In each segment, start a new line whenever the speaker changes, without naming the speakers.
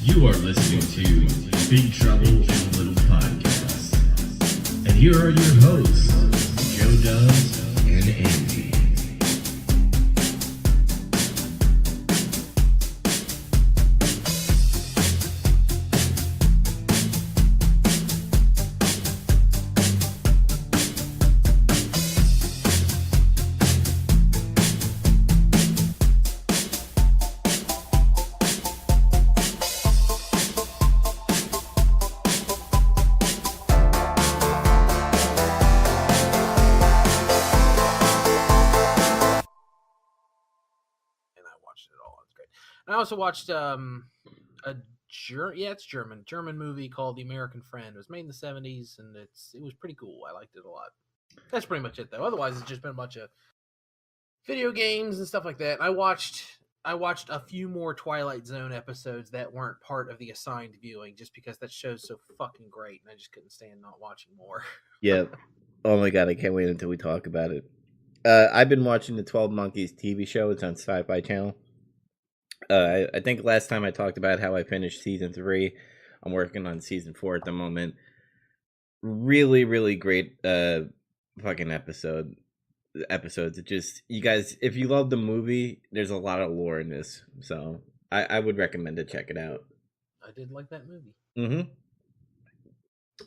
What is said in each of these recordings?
You are listening to Big Trouble in Little Podcast. And here are your hosts, Joe Dubs and Andy.
I also watched it's German movie called The American Friend. It was made in the 70s, and it was pretty cool. I liked it a lot. That's pretty much it, though. Otherwise, it's just been a bunch of video games and stuff like that. I watched a few more Twilight Zone episodes that weren't part of the assigned viewing, just because that show's so fucking great, and I just couldn't stand not watching more.
Yeah. Oh my god, I can't wait until we talk about it. I've been watching the 12 Monkeys TV show. It's on Sci-Fi Channel. I think last time I talked about how I finished season 3. I'm working on season 4 at the moment. Really, really great fucking episodes. It just, you guys, if you love the movie, there's a lot of lore in this, so I would recommend to check it out.
I did like that movie.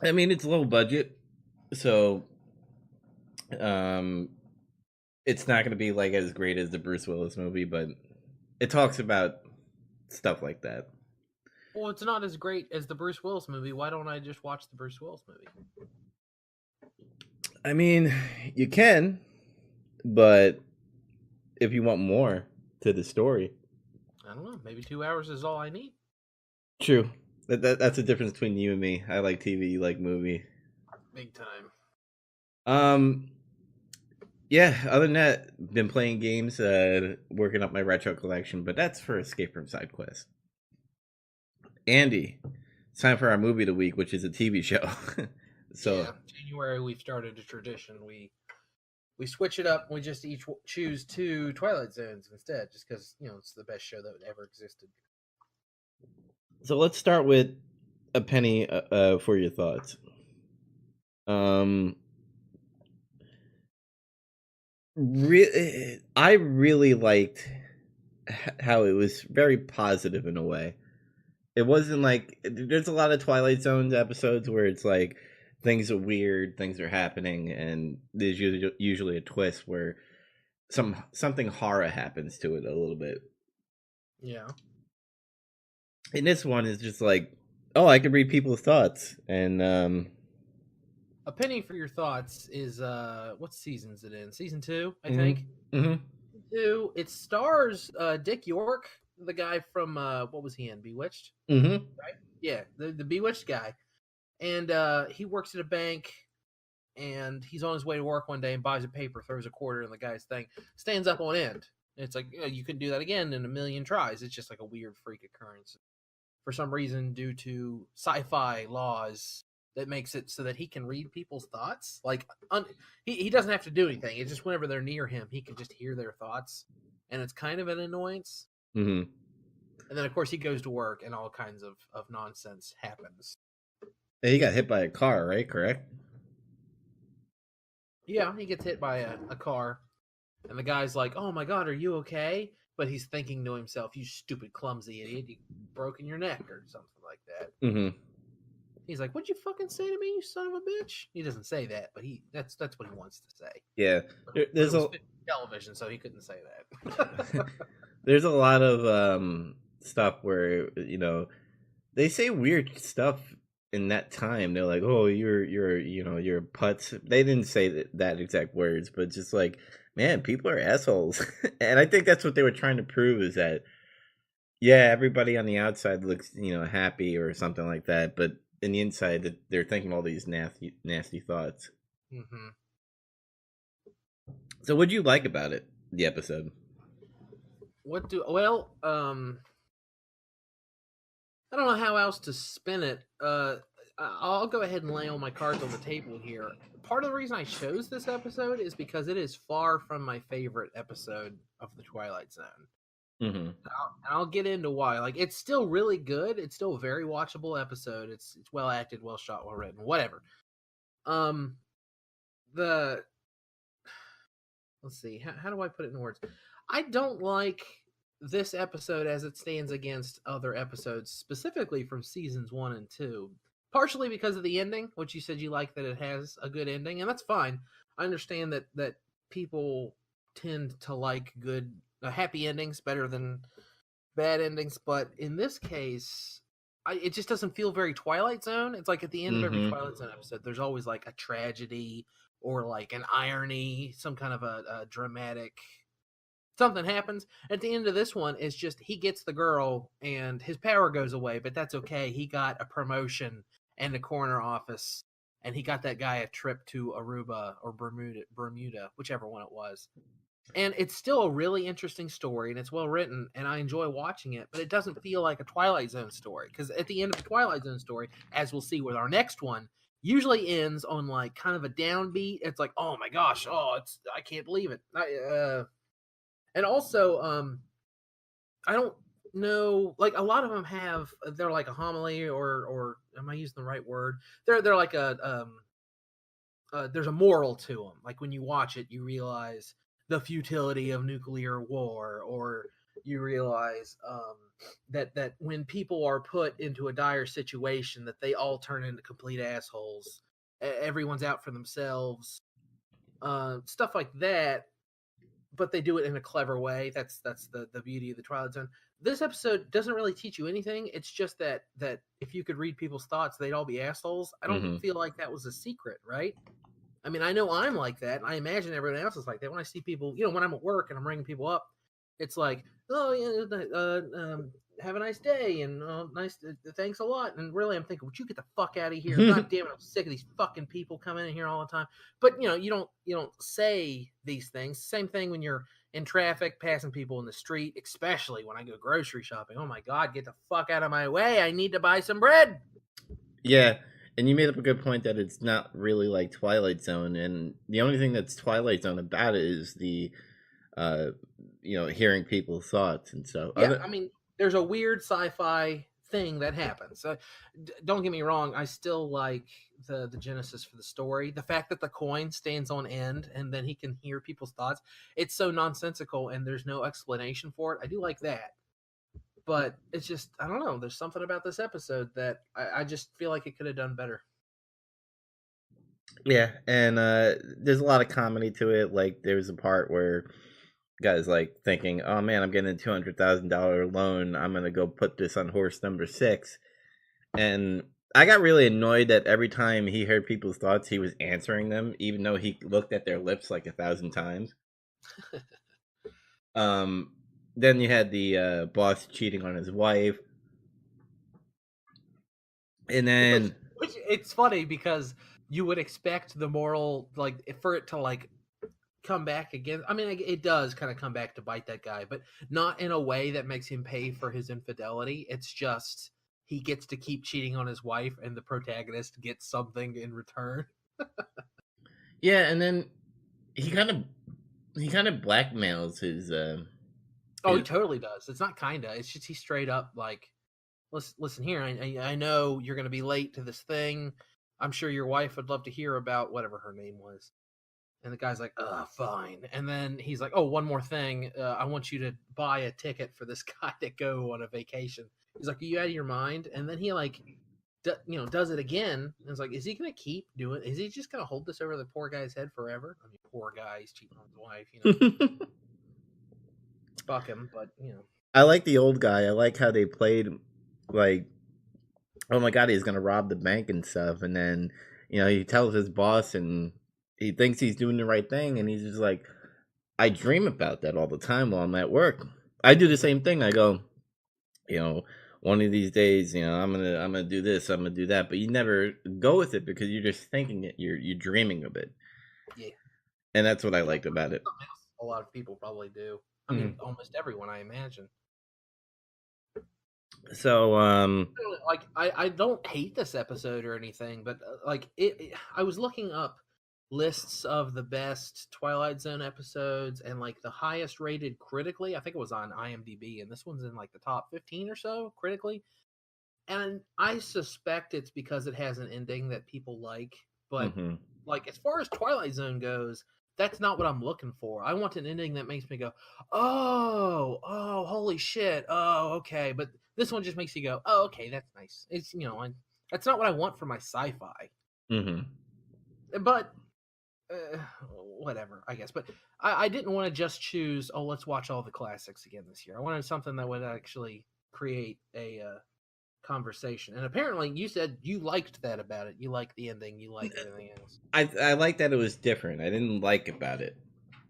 I mean, it's low budget, so it's not going to be like as great as the Bruce Willis movie, but it talks about stuff like that.
Well, it's not as great as the Bruce Willis movie. Why don't I just watch the Bruce Willis movie?
I mean, you can, but if you want more to the story,
I don't know. Maybe 2 hours is all I need.
True. That's the difference between you and me. I like TV, you like movie.
Big time.
Yeah, other than that, been playing games, working up my retro collection, but that's for Escape from Side Quest. Andy, it's time for our movie of the week, which is a TV show. So
yeah, January we've started a tradition. We switch it up. And we just each choose 2 Twilight Zones instead, just because it's the best show that ever existed.
So let's start with a penny for your thoughts. I really liked how it was very positive in a way. It wasn't like, there's a lot of Twilight Zone episodes where it's like things are weird, things are happening, and there's usually a twist where something horror happens to it a little bit.
Yeah.
And this one is just like, oh, I can read people's thoughts, and
a penny for your thoughts is what season is it in? Season 2, I think.
Mm-hmm.
2. It stars Dick York, the guy from what was he in? Bewitched.
Mm-hmm.
Right? Yeah, the Bewitched guy, and he works at a bank, and he's on his way to work one day and buys a paper, throws a quarter in the guy's thing, stands up on end. And it's like, you can do that again in a million tries. It's just like a weird freak occurrence. For some reason, due to sci-fi laws, that makes it so that he can read people's thoughts. Like, he doesn't have to do anything. It's just whenever they're near him, he can just hear their thoughts. And it's kind of an annoyance.
Mm-hmm.
And then, of course, he goes to work and all kinds of nonsense happens.
He got hit by a car, right? Correct?
Yeah, he gets hit by a car. And the guy's like, oh my God, are you okay? But he's thinking to himself, you stupid, clumsy idiot. You broken your neck or something like that.
Mm-hmm.
He's like, what'd you fucking say to me, you son of a bitch? He doesn't say that, but that's what he wants to say.
Yeah.
There's television, so he couldn't say that.
There's a lot of stuff where, they say weird stuff in that time. They're like, oh, you're putz. They didn't say that exact words, but just like, man, people are assholes. And I think that's what they were trying to prove, is that, yeah, everybody on the outside looks, happy or something like that, but in the inside, they're thinking all these nasty thoughts.
Mm-hmm.
So what do you like about it, the episode?
I don't know how else to spin it. I'll go ahead and lay all my cards on the table here. Part of the reason I chose this episode is because it is far from my favorite episode of The Twilight Zone.
Mm-hmm.
I'll get into why. Like, it's still really good. It's still a very watchable episode. It's well acted, well shot, well written, whatever. Um, the let's see, how do I put it in words? I don't like this episode as it stands against other episodes, specifically from seasons 1 and 2. Partially because of the ending, which you said you like that it has a good ending, and that's fine. I understand that people tend to like good, happy endings better than bad endings, but in this case, it just doesn't feel very Twilight Zone. It's like at the end of every
Mm-hmm.
Twilight Zone episode, there's always like a tragedy or like an irony, some kind of a dramatic something happens. At the end of this one, it's just he gets the girl and his power goes away, but that's okay. He got a promotion and a corner office, and he got that guy a trip to Aruba or Bermuda, whichever one it was. And it's still a really interesting story, and it's well written, and I enjoy watching it, but it doesn't feel like a Twilight Zone story. Because at the end of the Twilight Zone story, as we'll see with our next one, usually ends on like kind of a downbeat. It's like, oh my gosh, I can't believe it. And also, I don't know, like a lot of them they're like a homily, or am I using the right word? They're like there's a moral to them. Like when you watch it, you realize the futility of nuclear war, or you realize that when people are put into a dire situation, that they all turn into complete assholes. Everyone's out for themselves, stuff like that. But they do it in a clever way. That's the beauty of the Twilight Zone. This episode doesn't really teach you anything. It's just that if you could read people's thoughts, they'd all be assholes. I don't
Mm-hmm.
feel like that was a secret, right? I mean, I know I'm like that. And I imagine everyone else is like that. When I see people, when I'm at work and I'm ringing people up, it's like, oh yeah, have a nice day, and nice, thanks a lot. And really, I'm thinking, would you get the fuck out of here? God damn it, I'm sick of these fucking people coming in here all the time. But you don't say these things. Same thing when you're in traffic, passing people in the street, especially when I go grocery shopping. Oh my God, get the fuck out of my way! I need to buy some bread.
Yeah, and you made up a good point that it's not really like Twilight Zone, and the only thing that's Twilight Zone about it is the, uh, hearing people's thoughts and stuff.
Yeah, I mean, there's a weird sci-fi thing that happens. Don't get me wrong, I still like the genesis for the story. The fact that the coin stands on end and then he can hear people's thoughts, it's so nonsensical and there's no explanation for it. I do like that. But it's just, I don't know, there's something about this episode that I just feel like it could have done better.
Yeah, and there's a lot of comedy to it. Like there's a part where guys like thinking, "Oh man, I'm getting a $200,000 loan. I'm gonna go put this on horse number 6," and I got really annoyed that every time he heard people's thoughts, he was answering them, even though he looked at their lips like 1,000 times. Then you had the boss cheating on his wife, and then
Which it's funny because you would expect the moral, like, for it to like come back again. I mean, it does kind of come back to bite that guy, but not in a way that makes him pay for his infidelity. It's just he gets to keep cheating on his wife, and the protagonist gets something in return.
yeah, and then he kind of blackmails his.
Oh, he totally does. It's not kinda. It's just he straight up like, listen here. I know you're going to be late to this thing. I'm sure your wife would love to hear about whatever her name was. And the guy's like, fine. And then he's like, oh, one more thing. I want you to buy a ticket for this guy to go on a vacation. He's like, are you out of your mind? And then he like, does it again. And it's like, is he going to keep doing it? Is he just going to hold this over the poor guy's head forever? I mean, poor guy, he's cheating on his wife, fuck him, but,
I like the old guy. I like how they played, like, oh my God, he's going to rob the bank and stuff. And then, he tells his boss and he thinks he's doing the right thing. And he's just like, I dream about that all the time while I'm at work. I do the same thing. I go, one of these days, I'm gonna do this, I'm gonna do that, but you never go with it because you're just thinking it, you're dreaming of it.
Yeah.
And that's what I liked about it.
A lot of people probably do. I mean, almost everyone, I imagine.
So,
like, I don't hate this episode or anything, but like I was looking up lists of the best Twilight Zone episodes and like the highest rated critically. I think it was on IMDb, and this one's in like the top 15 or so critically. And I suspect it's because it has an ending that people like. But like as far as Twilight Zone goes, that's not what I'm looking for. I want an ending that makes me go, oh, holy shit, oh, okay. But this one just makes you go, oh, okay, that's nice. It's that's not what I want for my sci-fi. But whatever, I guess. But I didn't want to just choose, oh, let's watch all the classics again this year. I wanted something that would actually create a conversation. And apparently you said you liked that about it. You liked the ending. You liked everything else.
I liked that it was different. I didn't like about it.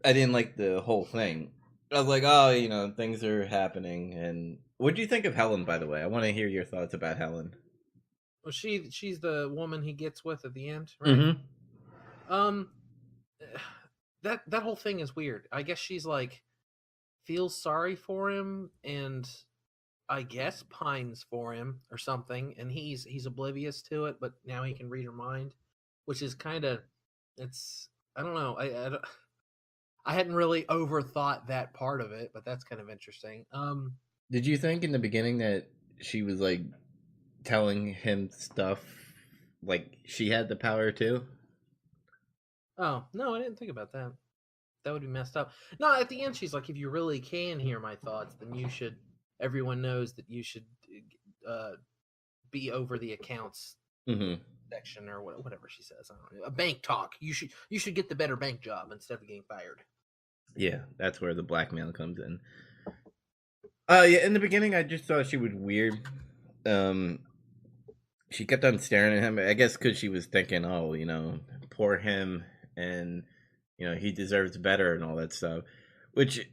I didn't like the whole thing. I was like, oh, things are happening. And what do you think of Helen, by the way? I want to hear your thoughts about Helen.
Well, she's the woman he gets with at the end, right? That whole thing is weird. I guess she's like feels sorry for him and I guess pines for him or something, and he's oblivious to it, but now he can read her mind, which is kind of I don't know. I hadn't really overthought that part of it, but that's kind of interesting.
Did you think in the beginning that she was like telling him stuff like she had the power too?
Oh, no, I didn't think about that. That would be messed up. No, at the end she's like, if you really can hear my thoughts, then everyone knows that you should be over the accounts section or whatever she says. I don't know. A bank talk. You should get the better bank job instead of getting fired.
Yeah, that's where the blackmail comes in. Yeah, in the beginning I just thought she was weird. She kept on staring at him. I guess because she was thinking, oh, poor him, and he deserves better and all that stuff. Which,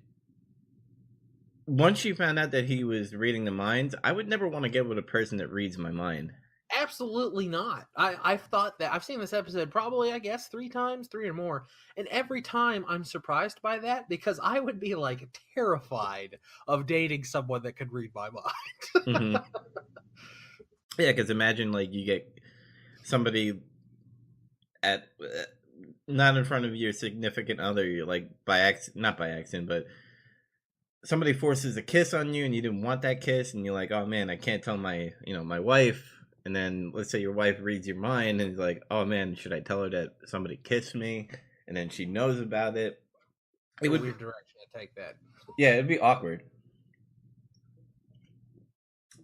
once she found out that he was reading the minds, I would never want to get with a person that reads my mind.
Absolutely not. I've thought that. I've seen this episode probably, I guess, 3 times, 3 or more. And every time I'm surprised by that because I would be like terrified of dating someone that could read my mind.
Yeah, because imagine like you get somebody at not in front of your significant other, you're like not by accident, but somebody forces a kiss on you and you didn't want that kiss, and you're like, oh man, I can't tell my my wife. And then let's say your wife reads your mind and is like, oh man, should I tell her that somebody kissed me? And then she knows about it.
It would weird direction to take that.
Yeah, it'd be awkward.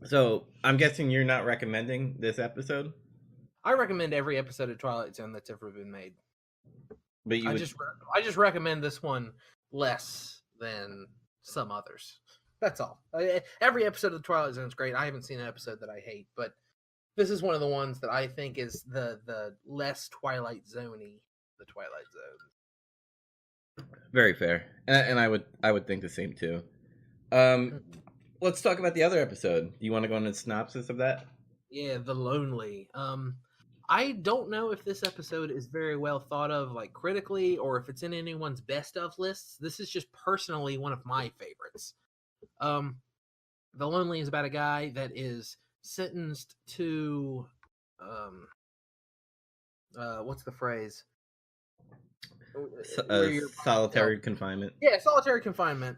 So I'm guessing you're not recommending this episode?
I recommend every episode of Twilight Zone that's ever been made.
But
I just recommend this one less than some others. That's all. Every episode of Twilight Zone is great. I haven't seen an episode that I hate, but this is one of the ones that I think is the less Twilight Zone-y, the Twilight Zone.
Very fair, and I would think the same too. Let's talk about the other episode. Do you want to go into the synopsis of that?
Yeah, The Lonely. I don't know if this episode is very well thought of, like critically, or if it's in anyone's best of lists. This is just personally one of my favorites. The Lonely is about a guy that is sentenced to what's the phrase?
Solitary confinement.
Yeah, solitary confinement.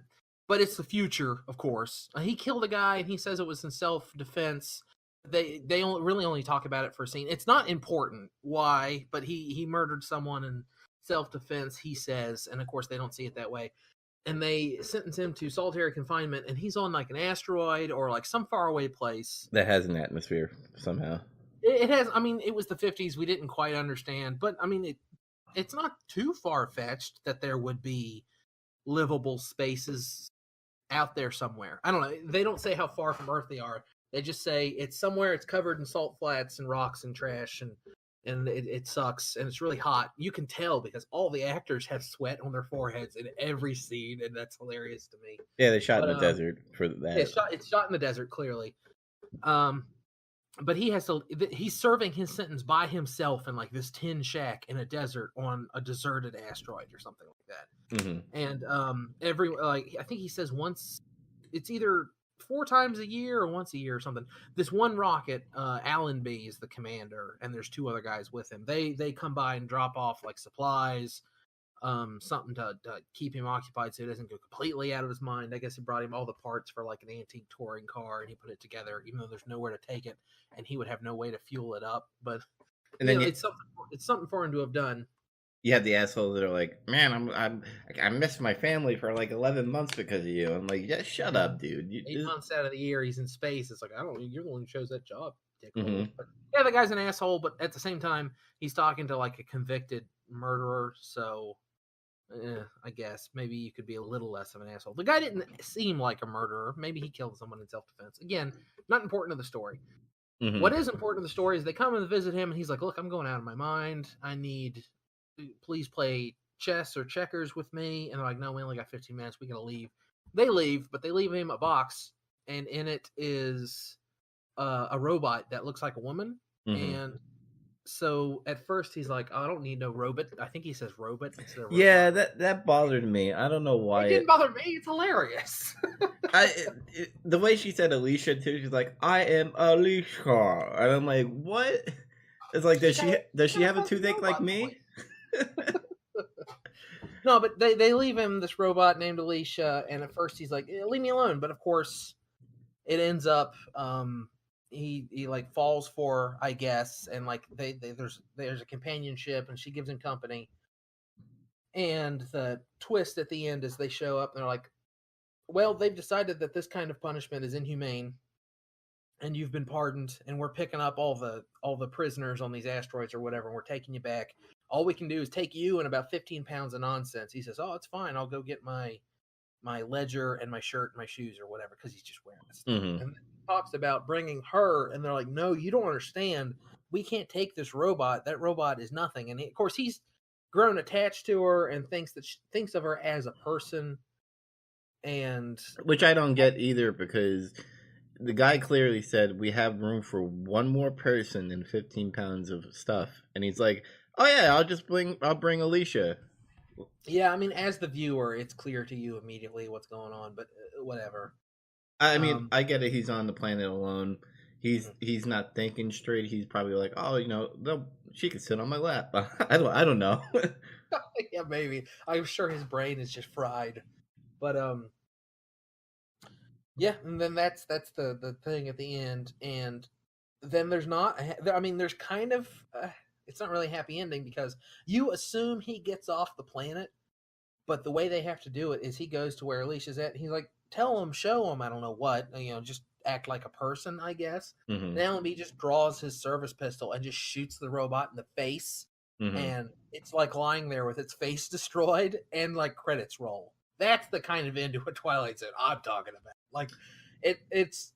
But it's the future, of course. He killed a guy, and he says it was in self-defense. They really only talk about it for a scene. It's not important why, but he murdered someone in self-defense, he says, and of course they don't see it that way. And they sentence him to solitary confinement, and he's on like an asteroid or like some faraway place
that has an atmosphere somehow.
It has. I mean, it was the 50s. We didn't quite understand, but I mean, it's not too far-fetched that there would be livable spaces out there somewhere. I don't know. They don't say how far from Earth they are. They just say it's somewhere. It's covered in salt flats and rocks and trash, and it sucks, and it's really hot. You can tell because all the actors have sweat on their foreheads in every scene, and that's hilarious to me.
Yeah, they shot in the desert for that.
It's shot in the desert, clearly. But he's serving his sentence by himself in like this tin shack in a desert on a deserted asteroid or something like that. And I think he says once it's either 4 times a year or once a year or something. This one rocket, Allenby is the commander, and there's 2 other guys with him. They come by and drop off like supplies, something to keep him occupied so he doesn't go completely out of his mind. I guess he brought him all the parts for like an antique touring car, and he put it together, even though there's nowhere to take it, and he would have no way to fuel it up. But
And then
it's something for him to have done.
you have the assholes that are like, man, I missed my family for like 11 months because of you. I'm like, yeah, shut up, dude.
8 months out of the year he's in space. It's like, I don't. You're the one who chose that job, dickhole.
Mhm.
But yeah, the guy's an asshole, but at the same time, he's talking to like a convicted murderer, so. I guess maybe you could be a little less of an asshole. The guy didn't seem like a murderer. Maybe he killed someone in self-defense. Again, not important to the story.
Mhm.
What is important to the story is they come and visit him, and he's like, "Look, I'm going out of my mind. Please play chess or checkers with me." And they're like, "No, we only got 15 minutes. We gotta leave." They leave, but they leave him a box, and in it is a robot that looks like a woman,
Mhm.
and so at first he's like, oh, I don't need no robot. I think he says robot instead of robot.
Yeah, that bothered me. I don't know why.
It didn't bother me. It's hilarious.
The way she said Alicia too, she's like, I am Alicia, and I'm like, what? It's like, does she have a toothache like me?
No, but they leave him this robot named Alicia, and at first he's like, leave me alone. But of course, it ends up he like falls for, I guess, and like there's a companionship, and she gives him company. And the twist at the end is they show up and they're like, well, they've decided that this kind of punishment is inhumane, and you've been pardoned, and we're picking up all the prisoners on these asteroids or whatever, and we're taking you back. All we can do is take you and about 15 pounds of nonsense. He says, oh, it's fine. I'll go get my ledger and my shirt and my shoes or whatever, because he's just wearing this stuff.
Mhm.
And he talks about bringing her, and they're like, no, you don't understand. We can't take this robot. That robot is nothing. And of course, he's grown attached to her and thinks of her as a person. And
Which I don't get either, because the guy clearly said we have room for one more person and 15 pounds of stuff, and he's like, oh yeah, I'll bring Alicia.
yeah, I mean, as the viewer, it's clear to you immediately what's going on, but whatever.
I mean, I get it. He's on the planet alone.
Mhm.
He's not thinking straight. He's probably like, oh, she could sit on my lap. I don't know.
Yeah, maybe. I'm sure his brain is just fried. But yeah, and then that's the thing at the end, and then there's not. I mean, there's kind of. It's not really a happy ending, because you assume he gets off the planet, but the way they have to do it is he goes to where Alicia's at. And he's like, tell him, show him, I don't know what, just act like a person, I guess.
Mhm.
And Allenby just draws his service pistol and just shoots the robot in the face,
Mhm.
and it's like lying there with its face destroyed, and like credits roll. That's the kind of end to a Twilight Zone I'm talking about. Like, it's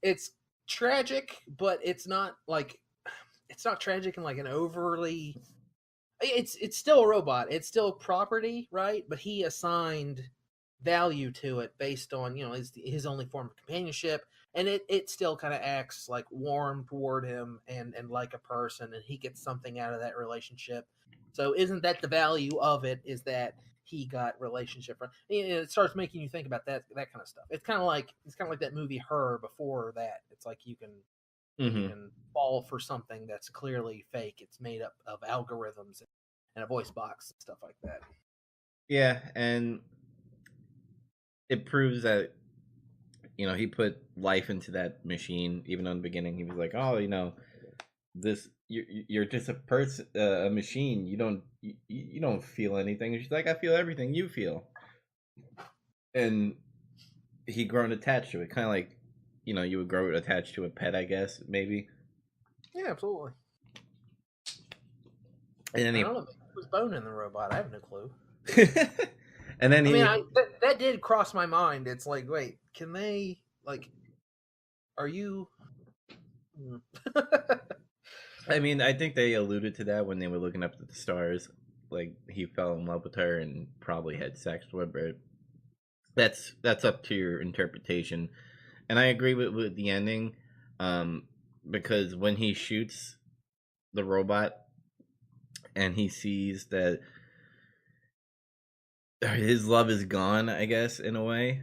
tragic, but it's not tragic in like an overly. It's still a robot. It's still property, right? But he assigned value to it based on his only form of companionship, and it still kind of acts like warm toward him and like a person, and he gets something out of that relationship. So isn't that the value of it? Is that he got relationship? It starts making you think about that kind of stuff. It's kind of like that movie Her. Before that, it's like you can fall for something that's clearly fake. It's made up of algorithms and a voice box and stuff like that.
Yeah, and it proves that he put life into that machine. Even in the beginning, he was like, "Oh, this you're just a person, a machine. You don't feel anything." And she's like, "I feel everything you feel," and he grown attached to it, kind of like you would grow attached to a pet, I guess, maybe.
Yeah, absolutely.
And then
I don't know. Maybe it was bone in the robot. I have no clue.
and then
that did cross my mind. It's like, wait, can they Are you?
I mean, I think they alluded to that when they were looking up at the stars. Like, he fell in love with her and probably had sex with her. That's up to your interpretation. And I agree with the ending, because when he shoots the robot and he sees that his love is gone, I guess, in a way,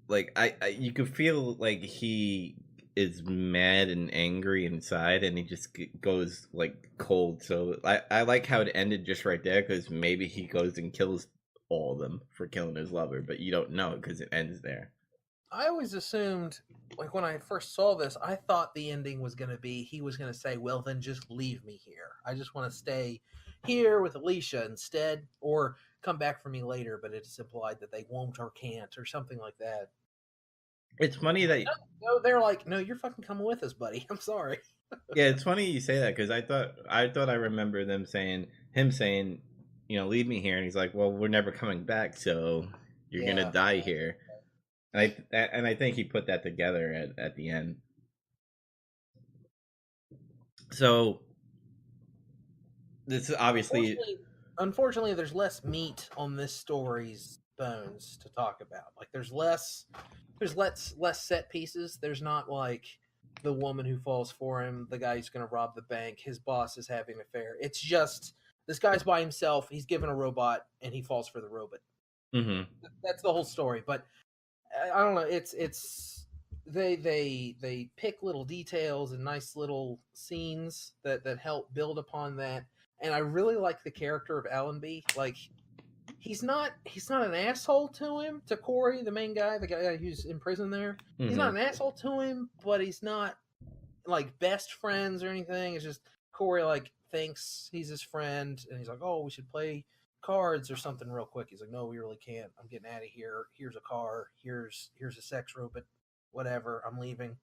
like I you could feel like he is mad and angry inside, and he just goes like cold. So I like how it ended just right there, because maybe he goes and kills all of them for killing his lover, but you don't know because it ends there.
I always assumed, like when I first saw this, I thought the ending was going to be he was going to say, "Well, then just leave me here. I just want to stay here with Alicia instead, or come back for me later." But it's implied that they won't or can't or something like that.
It's funny that
No, they're like, "No, you're fucking coming with us, buddy. I'm sorry."
yeah, it's funny you say that, because I thought I remember him saying, leave me here, and he's like, well, we're never coming back, so you're gonna
Yeah.
die here. And I think he put that together at the end. So this is obviously
Unfortunately, there's less meat on this story's bones to talk about. Like there's less set pieces. There's not like the woman who falls for him, the guy who's going to rob the bank, his boss is having an affair. It's just this guy's by himself. He's given a robot and he falls for the robot.
mm-hmm.
That's the whole story. But I don't know. It's they pick little details and nice little scenes that help build upon that. And I really like the character of Allenby. Like he's not an asshole to him, to Corey, the main guy, the guy who's in prison there.
Mm-hmm.
He's not an asshole to him, but he's not like best friends or anything. It's just Corey like thinks he's his friend, and he's like, "Oh, we should play cards or something real quick." He's like, "No, we really can't. I'm getting out of here. Here's a car. Here's a sex robot. Whatever. I'm leaving."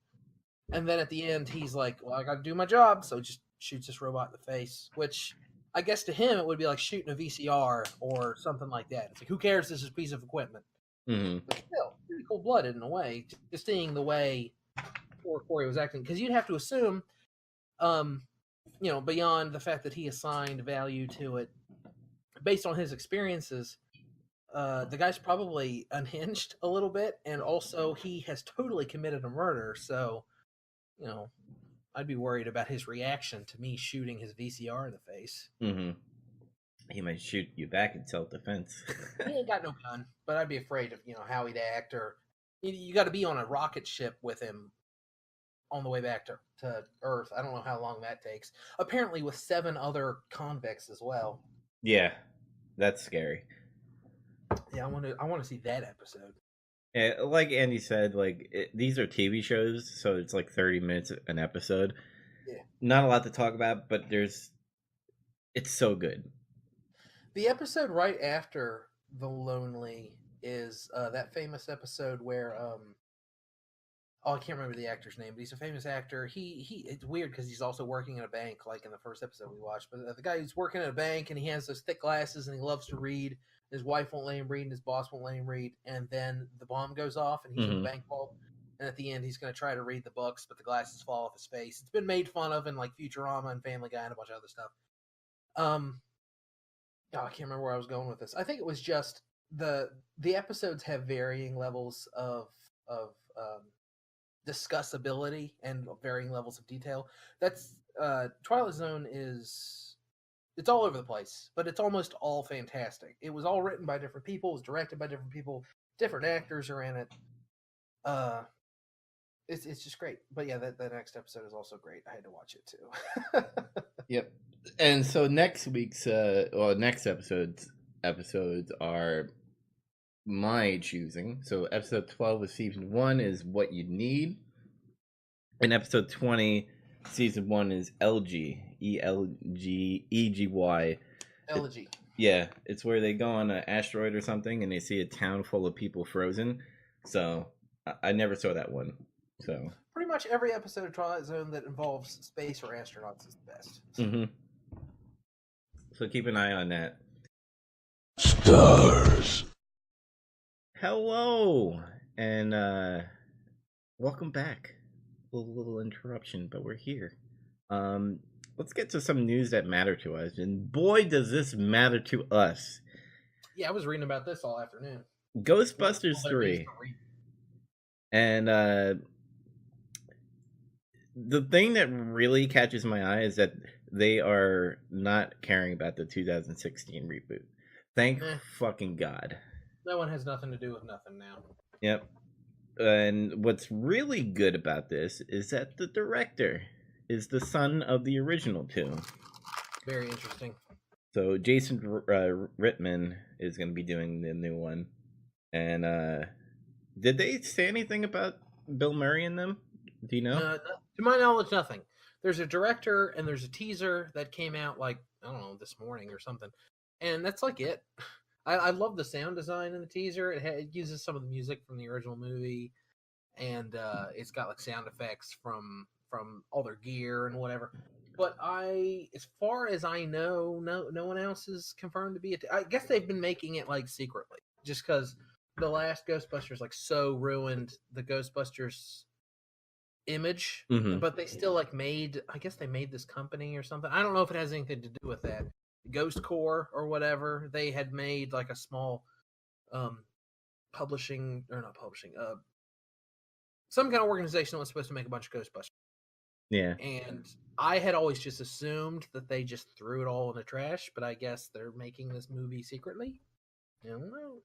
And then at the end, he's like, "Well, I got to do my job," so just shoots this robot in the face. Which I guess to him it would be like shooting a VCR or something like that. It's like, who cares? This is a piece of equipment.
Mm-hmm.
But still, pretty cool blooded in a way. Just seeing the way poor Corey was acting, because you'd have to assume, beyond the fact that he assigned value to it based on his experiences, the guy's probably unhinged a little bit, and also he has totally committed a murder. So, I'd be worried about his reaction to me shooting his VCR in the face.
Mm-hmm. He might shoot you back in self-defense.
He ain't got no gun, but I'd be afraid of how he'd act. Or you got to be on a rocket ship with him on the way back to Earth. I don't know how long that takes. Apparently, with 7 other convicts as well.
Yeah, that's scary.
Yeah, I want to see that episode.
Yeah, like Andy said, these are TV shows, so it's like 30 minutes an episode.
Yeah.
Not a lot to talk about, but it's so good.
The episode right after The Lonely is that famous episode where I can't remember the actor's name, but he's a famous actor. He it's weird because he's also working in a bank, like in the first episode we watched. But the guy who's working at a bank, and he has those thick glasses, and he loves to read. His wife won't let him read, and his boss won't let him read. And then the bomb goes off, and he's in the bank vault. And at the end, he's going to try to read the books, but the glasses fall off his face. It's been made fun of in like Futurama and Family Guy and a bunch of other stuff. I can't remember where I was going with this. I think it was just the episodes have varying levels of discussability and varying levels of detail. That's Twilight Zone it's all over the place, but it's almost all fantastic. It was all written by different people, it was directed by different people, different actors are in it. It's just great. But yeah, that next episode is also great. I had to watch it too.
Yep. And so next episodes are my choosing. So episode 12 of season 1 is What You Need, and episode 20 season 1 is LG, ELGEGY.
Elegy.
Yeah, it's where they go on an asteroid or something, and they see a town full of people frozen. So I never saw that one. So
pretty much every episode of Twilight Zone that involves space or astronauts is the best.
Mm-hmm. So keep an eye on that.
Stars.
Hello, and welcome back. A little interruption, but we're here. Let's get to some news that matter to us, and boy, does this matter to us.
Yeah, I was reading about this all afternoon.
GhostBusters 3. And the thing that really catches my eye is that they are not caring about the 2016 reboot. Thank fucking God.
That one has nothing to do with nothing now.
Yep. And what's really good about this is that the director is the son of the original two.
Very interesting.
So Jason Rittman is going to be doing the new one. And did they say anything about Bill Murray in them? Do you know?
To my knowledge, nothing. There's a director and there's a teaser that came out like, I don't know, this morning or something. And that's like it. I love the sound design in the teaser. It uses some of the music from the original movie, and it's got like sound effects from all their gear and whatever. But as far as I know, no one else is confirmed to be it. I guess they've been making it like secretly, just because the last Ghostbusters like so ruined the Ghostbusters image.
Mhm.
But they still like made. I guess they made this company or something. I don't know if it has anything to do with that. Ghost Core or whatever. They had made like a small publishing or not publishing some kind of organization that was supposed to make a bunch of Ghostbusters.
Yeah.
And I had always just assumed that they just threw it all in the trash, but I guess they're making this movie secretly. I don't know.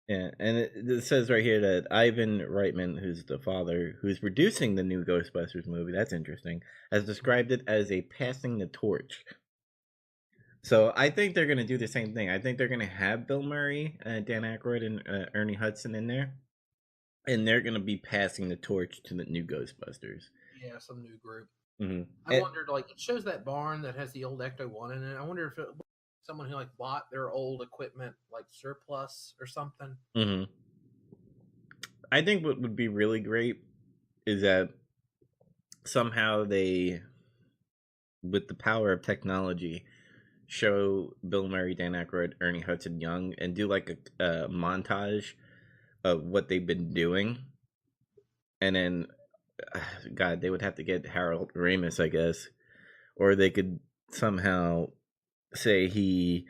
Yeah, and it says right here that Ivan Reitman, who's the father, who's producing the new Ghostbusters movie, that's interesting, has described it as a passing the torch. So I think they're going to do the same thing. I think they're going to have Bill Murray, Dan Aykroyd, and Ernie Hudson in there. And they're going to be passing the torch to the new Ghostbusters.
Yeah, some new group.
Mm-hmm.
I wondered, like, it shows that barn that has the old Ecto-1 in it. I wonder if someone who, like, bought their old equipment, like, surplus or something.
Mm-hmm. I think what would be really great is that somehow they, with the power of technology, show Bill Murray, Dan Aykroyd, Ernie Hudson young, and do like a montage of what they've been doing, and then, God, they would have to get Harold Ramis, I guess, or they could somehow say he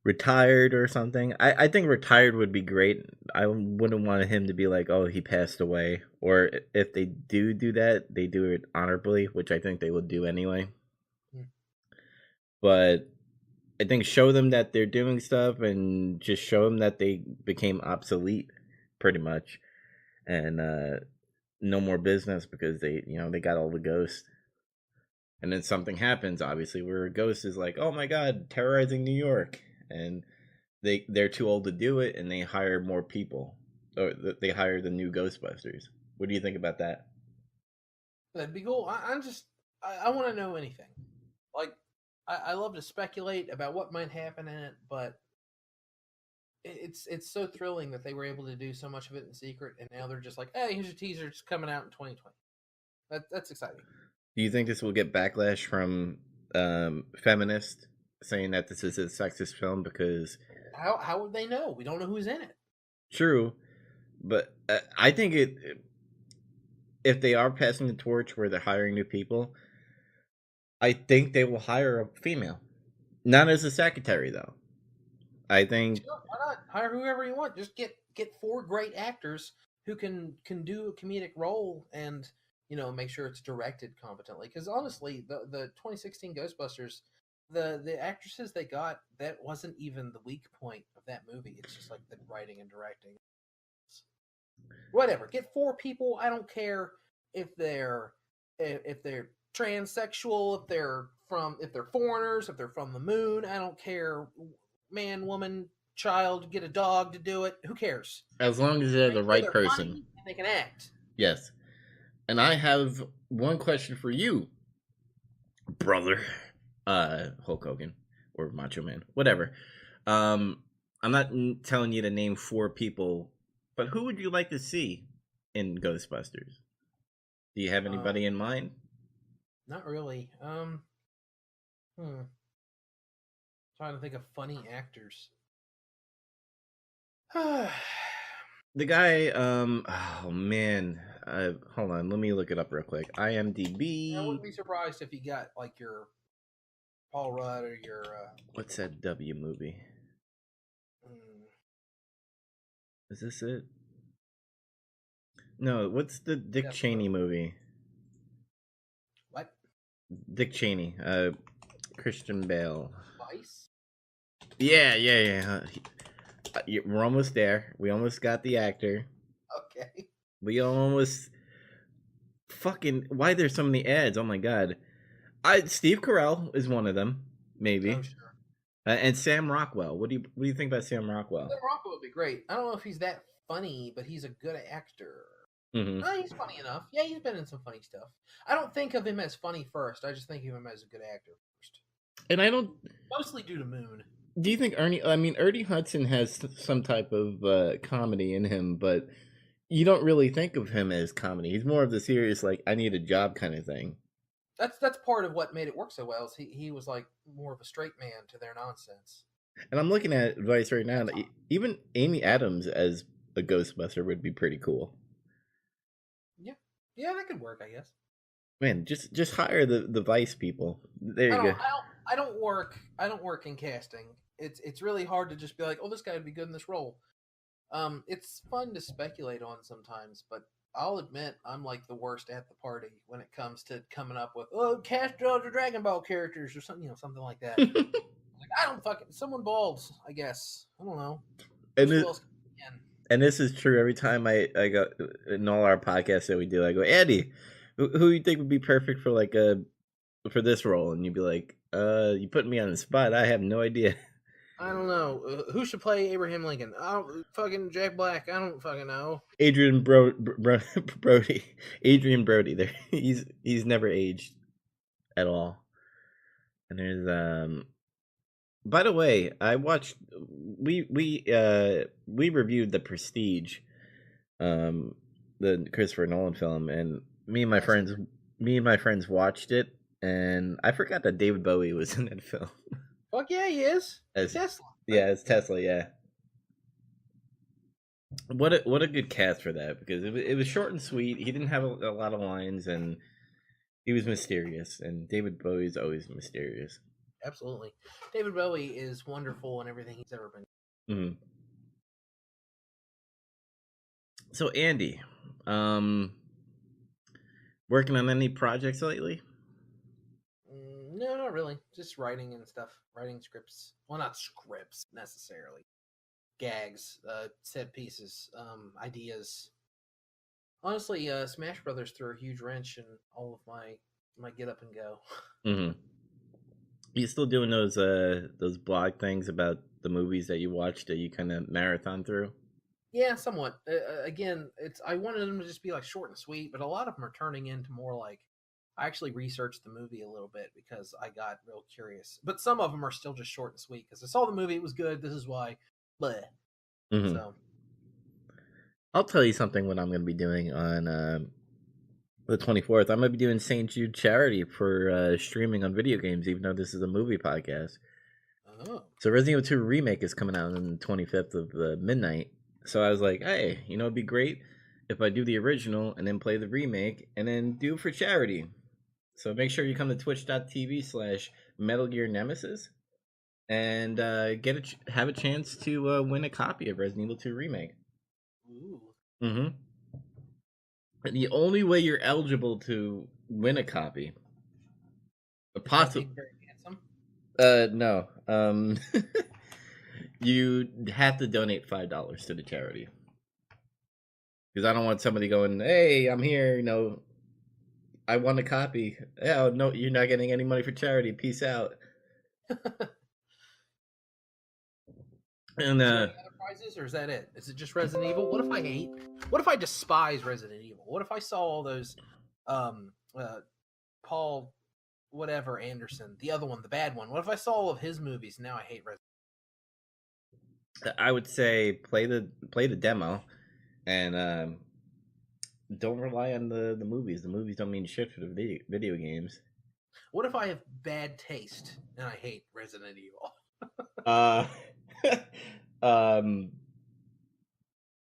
retired or something. I think retired would be great. I wouldn't want him to be like, oh, he passed away, or if they do that, they do it honorably, which I think they would do anyway. But I think show them that they're doing stuff and just show them that they became obsolete pretty much, and no more business because they got all the ghosts. And then something happens, obviously, where a ghost is like, oh my God, terrorizing New York. And they're too old to do it, and they hire more people. Or they hire the new Ghostbusters. What do you think about that?
That'd be cool. I want to know anything. Like, I love to speculate about what might happen in it, but it's so thrilling that they were able to do so much of it in secret, and now they're just like, hey, here's a teaser, it's coming out in 2020. That's exciting.
Do you think this will get backlash from feminists saying that this is a sexist film? Because
how would they know? We don't know who's in it.
True, but I think if they are passing the torch where they're hiring new people, I think they will hire a female, not as a secretary though. I think
Sure, why not hire whoever you want? Just get 4 great actors who can do a comedic role and make sure it's directed competently. Because honestly, the 2016 Ghostbusters, the actresses they got, that wasn't even the weak point of that movie. It's just like the writing and directing. Whatever. Get 4 people. I don't care if they're transsexual, if they're foreigners, if they're from the moon. I don't care. Man, woman, child, get a dog to do it. Who cares?
as long as they're the right person,
and they can act.
yes. And I have one question for you, brother, Hulk Hogan or Macho Man, whatever. I'm not telling you to name 4 people, but who would you like to see in Ghostbusters? Do you have anybody in mind?
Not really. Trying to think of funny actors.
The guy, oh man, hold on, let me look it up real quick. IMDb.
I wouldn't be surprised if you got like your Paul Rudd or your.
What's that W movie? Is this it? No, what's the Dick Cheney movie?
What?
Dick Cheney, Christian Bale.
Vice?
Yeah. We're almost there. We almost got the actor.
Okay.
We almost fucking why there's so many ads? Oh my god. Steve Carell is one of them, maybe.
Oh, sure.
And Sam Rockwell. What do you think about Sam Rockwell?
Sam Rockwell would be great. I don't know if he's that funny, but he's a good actor.
Mm-hmm.
No, he's funny enough. Yeah, he's been in some funny stuff. I don't think of him as funny first. I just think of him as a good actor first.
And I don't.
Mostly due to Moon.
Do you think Ernie Hudson has some type of comedy in him, but you don't really think of him as comedy. He's more of the serious, like, I need a job kind of thing.
That's part of what made it work so well. Is he was like more of a straight man to their nonsense.
And I'm looking at Vice right now. Even Amy Adams as a Ghostbuster would be pretty cool.
Yeah, that could work, I guess.
Man, just hire the Vice people. There you go.
I don't work in casting. It's really hard to just be like, oh, this guy would be good in this role. It's fun to speculate on sometimes, but I'll admit I'm like the worst at the party when it comes to coming up with cast all the Dragon Ball characters or something, something like that. Like, I don't fucking someone bald, I guess. I don't know.
And this is true every time I go in all our podcasts that we do. I go, Andy, who you think would be perfect for for this role? And you'd be like, you put me on the spot. I have no idea.
I don't know. Who should play Abraham Lincoln? I don't fucking Jack Black. I don't fucking know.
Adrian Brody. Adrian Brody. There, he's never aged at all. And there's By the way, I watched. We reviewed The Prestige, the Christopher Nolan film, and me and my friends watched it, and I forgot that David Bowie was in that film.
Fuck yeah, he is.
As
Tesla.
Yeah, it's Tesla. Yeah. What a good cast for that, because it was short and sweet. He didn't have a lot of lines, and he was mysterious. And David Bowie's always mysterious.
Absolutely, David Bowie is wonderful in everything he's ever been.
Mm-hmm. So Andy, working on any projects lately?
No, not really. Just writing and stuff. Writing scripts. Well, not scripts necessarily. Gags, set pieces, ideas. Honestly, Smash Brothers threw a huge wrench in all of my get up and go.
Mm-hmm. You still doing those blog things about the movies that you watched that you kind of marathon through?
Yeah, somewhat. Again, I wanted them to just be like short and sweet, but a lot of them are turning into more like I actually researched the movie a little bit because I got real curious. But some of them are still just short and sweet because I saw the movie, it was good. This is why. Bleh.
Mm-hmm.
So
I'll tell you something what I'm going to be doing on the 24th. I'm going to be doing St. Jude Charity for streaming on video games, even though this is a movie podcast.
Oh.
So Resident Evil 2 Remake is coming out on the 25th of midnight. So I was like, hey, it'd be great if I do the original and then play the remake and then do it for charity. So make sure you come to twitch.tv/Metal Gear Nemesis and have a chance to win a copy of Resident Evil 2 Remake.
Ooh.
Mm-hmm. And the only way you're eligible to win a copy, possibly, no, you have to donate $5 to the charity. Because I don't want somebody going, hey, I'm here, I want a copy. Oh, no, you're not getting any money for charity. Peace out. And
is there any other prizes, or is that it? Is it just Resident Evil? What if I despise Resident Evil? What if I saw all those Paul whatever Anderson, the other one, the bad one? What if I saw all of his movies and now I hate Resident
Evil? I would say play the demo and don't rely on the movies. The movies don't mean shit for the video games.
What if I have bad taste and I hate Resident Evil?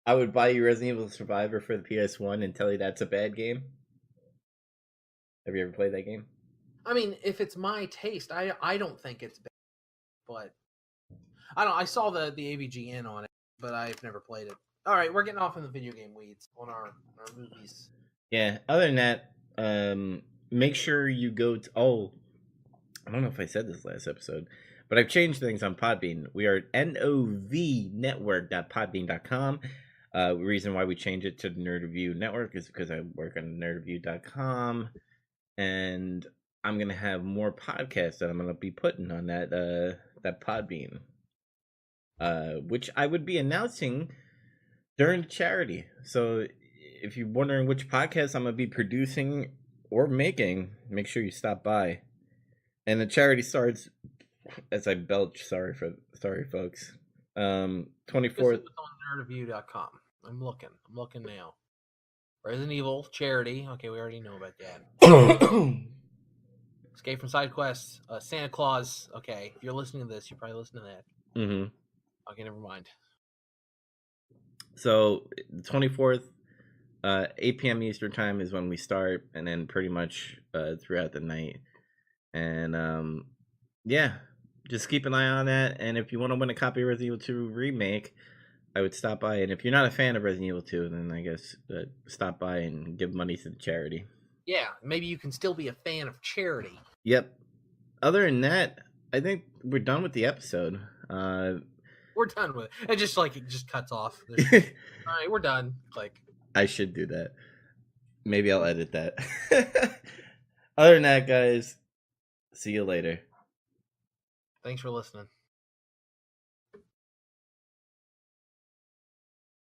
I would buy you Resident Evil Survivor for the PS1 and tell you that's a bad game. Have you ever played that game?
I mean, if it's my taste, I don't think it's bad, but I saw the AVGN on it, but I've never played it. All right, we're getting off in the video game weeds on our movies.
Yeah. Other than that, make sure you go to. Oh, I don't know if I said this last episode, but I've changed things on Podbean. We are at novnetwork.podbean.com. Reason why we changed it to the Nerd Review Network is because I work on nerdreview.com, and I'm gonna have more podcasts that I'm gonna be putting on that Podbean, which I would be announcing during the charity. So if you're wondering which podcast I'm gonna be producing or making, make sure you stop by. And the charity starts as I belch. Sorry, folks. 24th.
It's on nerdreview.com. I'm looking now. Resident Evil charity. Okay, we already know about that. Escape from Side Quests. Santa Claus. Okay, if you're listening to this, you're probably listening to that.
Mm-hmm.
Okay, never mind.
So the 24th, 8 p.m. Eastern time is when we start, and then pretty much throughout the night. And yeah, just keep an eye on that. And if you want to win a copy of Resident Evil 2 Remake, I would stop by. And if you're not a fan of Resident Evil 2, then I guess stop by and give money to the charity.
Yeah, maybe you can still be a fan of charity.
Yep. Other than that, I think we're done with the episode.
We're done with it. It just cuts off. All right, we're done.
I should do that. Maybe I'll edit that. Other than that, guys, see you later.
Thanks for listening.